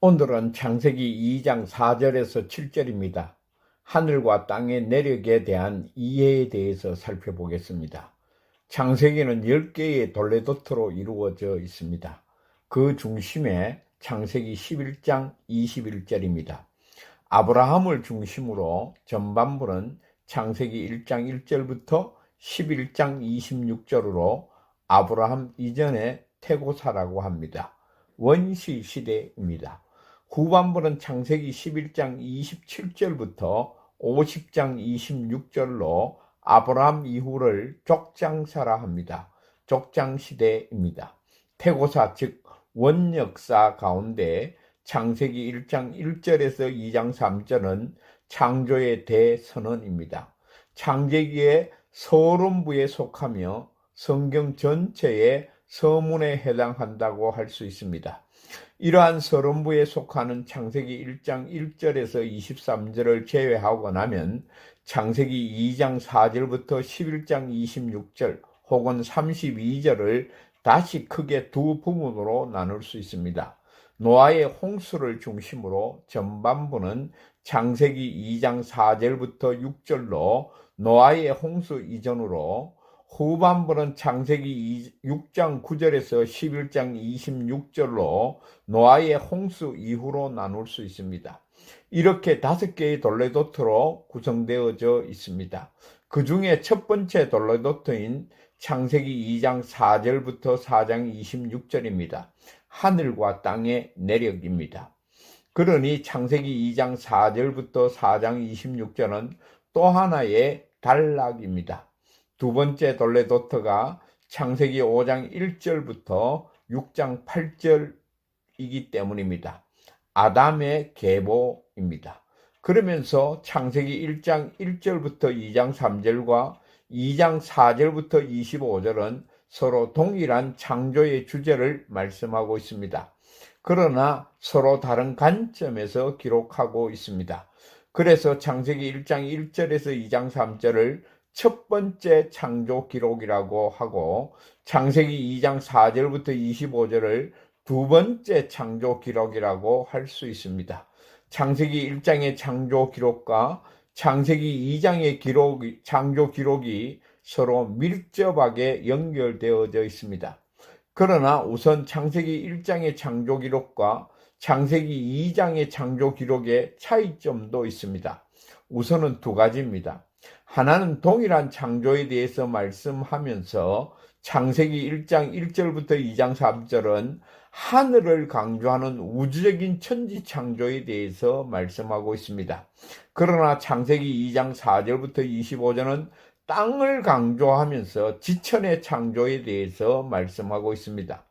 오늘은 창세기 2장 4절에서 7절입니다. 하늘과 땅의 내력에 대한 이해에 대해서 살펴보겠습니다. 창세기는 10개의 돌레도트로 이루어져 있습니다. 그 중심에 창세기 11장 21절입니다. 아브라함을 중심으로 전반부는 창세기 1장 1절부터 11장 26절로 아브라함 이전의 태고사라고 합니다. 원시 시대입니다. 후반부는 창세기 11장 27절부터 50장 26절로 아브라함 이후를 족장사라 합니다. 족장시대입니다. 태고사 즉 원역사 가운데 창세기 1장 1절에서 2장 3절은 창조의 대선언입니다. 창세기의 서론부에 속하며 성경 전체의 서문에 해당한다고 할 수 있습니다. 이러한 서론부에 속하는 창세기 1장 1절에서 23절을 제외하고 나면 창세기 2장 4절부터 11장 26절 혹은 32절을 다시 크게 두 부분으로 나눌 수 있습니다. 노아의 홍수를 중심으로 전반부는 창세기 2장 4절부터 6절로 노아의 홍수 이전으로, 후반부는 창세기 6장 9절에서 11장 26절로 노아의 홍수 이후로 나눌 수 있습니다. 이렇게 5개의 돌레도트로 구성되어져 있습니다. 그 중에 첫 번째 돌레도트인 창세기 2장 4절부터 4장 26절입니다. 하늘과 땅의 내력입니다. 그러니 창세기 2장 4절부터 4장 26절은 또 하나의 단락입니다. 두 번째 돌레도트가 창세기 5장 1절부터 6장 8절이기 때문입니다. 아담의 계보입니다. 그러면서 창세기 1장 1절부터 2장 3절과 2장 4절부터 25절은 서로 동일한 창조의 주제를 말씀하고 있습니다. 그러나 서로 다른 관점에서 기록하고 있습니다. 그래서 창세기 1장 1절에서 2장 3절을 첫 번째 창조 기록이라고 하고, 창세기 2장 4절부터 25절을 두 번째 창조 기록이라고 할 수 있습니다. 창세기 1장의 창조 기록과 창세기 2장의 창조 기록이 서로 밀접하게 연결되어져 있습니다. 그러나 우선 창세기 1장의 창조 기록과 창세기 2장의 창조 기록의 차이점도 있습니다. 우선은 두 가지입니다. 하나는 동일한 창조에 대해서 말씀하면서 창세기 1장 1절부터 2장 3절은 하늘을 강조하는 우주적인 천지 창조에 대해서 말씀하고 있습니다. 그러나 창세기 2장 4절부터 25절은 땅을 강조하면서 지천의 창조에 대해서 말씀하고 있습니다.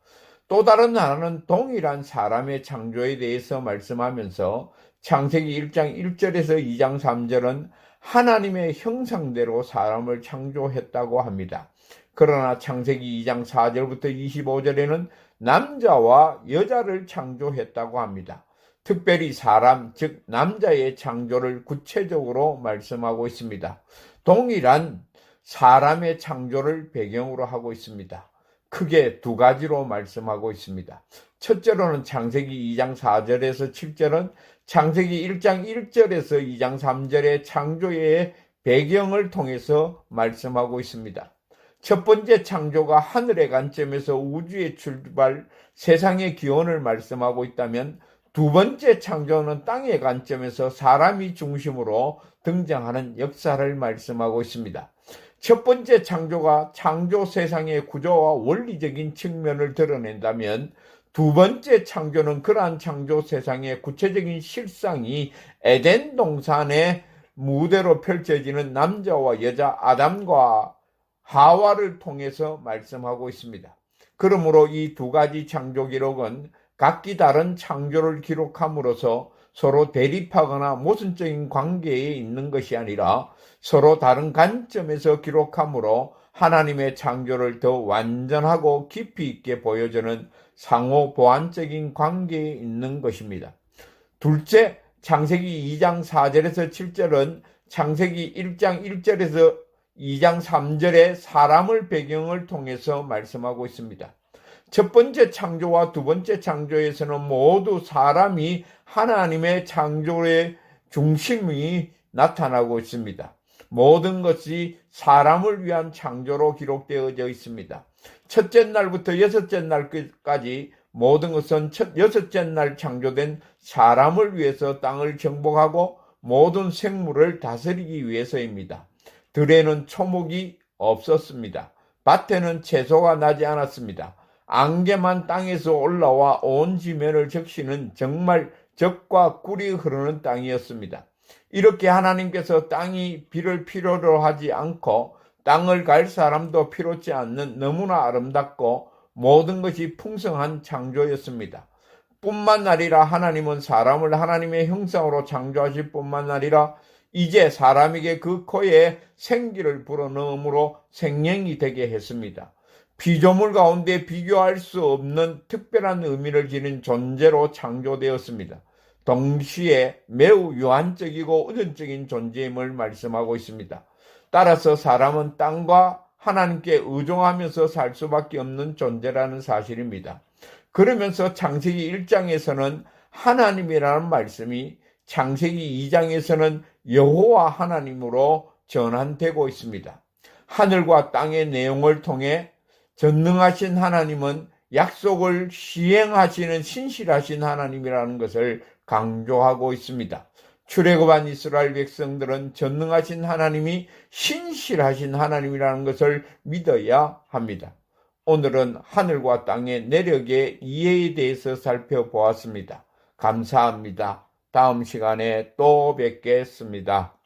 또 다른 하나는 동일한 사람의 창조에 대해서 말씀하면서 창세기 1장 1절에서 2장 3절은 하나님의 형상대로 사람을 창조했다고 합니다. 그러나 창세기 2장 4절부터 25절에는 남자와 여자를 창조했다고 합니다. 특별히 사람, 즉 남자의 창조를 구체적으로 말씀하고 있습니다. 동일한 사람의 창조를 배경으로 하고 있습니다. 크게 두 가지로 말씀하고 있습니다. 첫째로는 창세기 2장 4절에서 7절은 창세기 1장 1절에서 2장 3절의 창조의 배경을 통해서 말씀하고 있습니다. 첫 번째 창조가 하늘의 관점에서 우주의 출발, 세상의 기원을 말씀하고 있다면, 두 번째 창조는 땅의 관점에서 사람이 중심으로 등장하는 역사를 말씀하고 있습니다. 첫 번째 창조가 창조 세상의 구조와 원리적인 측면을 드러낸다면, 두 번째 창조는 그러한 창조 세상의 구체적인 실상이 에덴 동산의 무대로 펼쳐지는 남자와 여자 아담과 하와를 통해서 말씀하고 있습니다. 그러므로 이 두 가지 창조 기록은 각기 다른 창조를 기록함으로써 서로 대립하거나 모순적인 관계에 있는 것이 아니라 서로 다른 관점에서 기록함으로 하나님의 창조를 더 완전하고 깊이 있게 보여주는 상호 보완적인 관계에 있는 것입니다. 둘째, 창세기 2장 4절에서 7절은 창세기 1장 1절에서 2장 3절의 사람을 배경을 통해서 말씀하고 있습니다. 첫 번째 창조와 두 번째 창조에서는 모두 사람이 하나님의 창조의 중심이 나타나고 있습니다. 모든 것이 사람을 위한 창조로 기록되어져 있습니다. 첫째 날부터 여섯째 날까지 모든 것은 여섯째 날 창조된 사람을 위해서 땅을 정복하고 모든 생물을 다스리기 위해서입니다. 들에는 초목이 없었습니다. 밭에는 채소가 나지 않았습니다. 안개만 땅에서 올라와 온 지면을 적시는 정말 적과 꿀이 흐르는 땅이었습니다. 이렇게 하나님께서 땅이 비를 필요로 하지 않고 땅을 갈 사람도 필요치 않는 너무나 아름답고 모든 것이 풍성한 창조였습니다. 뿐만 아니라 하나님은 사람을 하나님의 형상으로 창조하실 뿐만 아니라 이제 사람에게 그 코에 생기를 불어넣음으로 생명이 되게 했습니다. 피조물 가운데 비교할 수 없는 특별한 의미를 지닌 존재로 창조되었습니다. 동시에 매우 유한적이고 의존적인 존재임을 말씀하고 있습니다. 따라서 사람은 땅과 하나님께 의존하면서 살 수밖에 없는 존재라는 사실입니다. 그러면서 창세기 1장에서는 하나님이라는 말씀이 창세기 2장에서는 여호와 하나님으로 전환되고 있습니다. 하늘과 땅의 내용을 통해 전능하신 하나님은 약속을 시행하시는 신실하신 하나님이라는 것을 강조하고 있습니다. 출애굽한 이스라엘 백성들은 전능하신 하나님이 신실하신 하나님이라는 것을 믿어야 합니다. 오늘은 하늘과 땅의 내력의 이해에 대해서 살펴보았습니다. 감사합니다. 다음 시간에 또 뵙겠습니다.